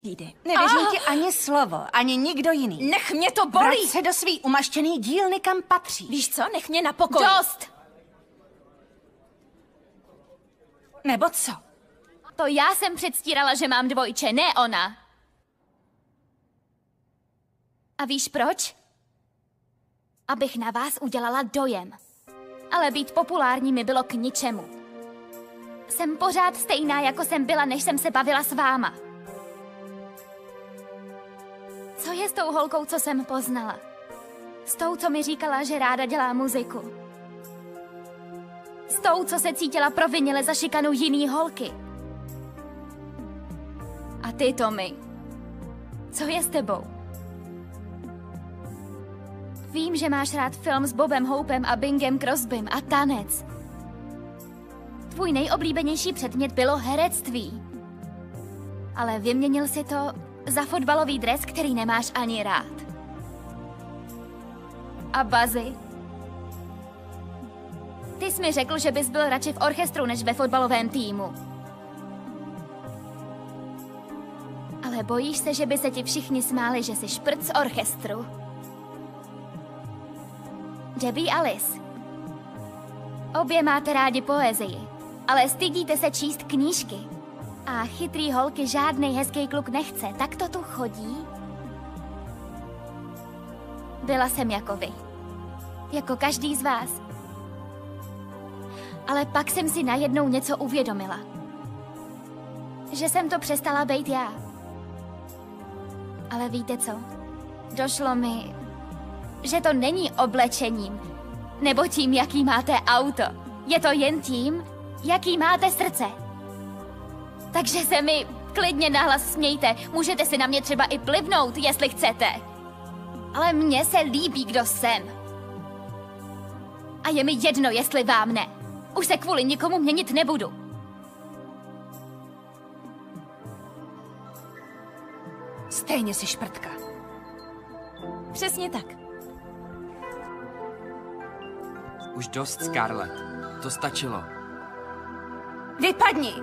Jdi. Nevěřím ti ani slovo, ani nikdo jiný. Nech mě to bolí! Vrať se do svý umaštěný dílny, kam patří. Víš co, nech mě na pokoji. Dost! Nebo co? To já jsem předstírala, že mám dvojče, ne ona. A víš proč? Abych na vás udělala dojem. Ale být populární mi bylo k ničemu. Jsem pořád stejná, jako jsem byla, než jsem se bavila s váma. Co je s tou holkou, co jsem poznala? S tou, co mi říkala, že ráda dělá muziku. S tou, co se cítila provinile za šikanu jiný holky. A ty, Tommy, co je s tebou? Vím, že máš rád film s Bobem Hopem a Bingem Crosbym a tanec. Tvůj nejoblíbenější předmět bylo herectví. Ale vyměnil si to za fotbalový dres, který nemáš ani rád. A Buzzy? Ty jsi mi řekl, že bys byl radši v orchestru, než ve fotbalovém týmu. Ale bojíš se, že by se ti všichni smáli, že jsi šprt z orchestru. Debbie a Liz. Obě máte rádi poezii, ale stydíte se číst knížky. A chytrý holky žádnej hezký kluk nechce, tak to tu chodí? Byla jsem jako vy. Jako každý z vás. Ale pak jsem si najednou něco uvědomila. Že jsem to přestala být já. Ale víte co? Došlo mi, že to není oblečením, nebo tím, jaký máte auto. Je to jen tím, jaký máte srdce. Takže se mi klidně nahlas smějte. Můžete si na mě třeba i plivnout, jestli chcete. Ale mně se líbí, kdo jsem. A je mi jedno, jestli vám ne. Už se kvůli nikomu měnit nebudu. Stejně jsi šprtka. Přesně tak. Už dost, Scarlett. To stačilo. Vypadni!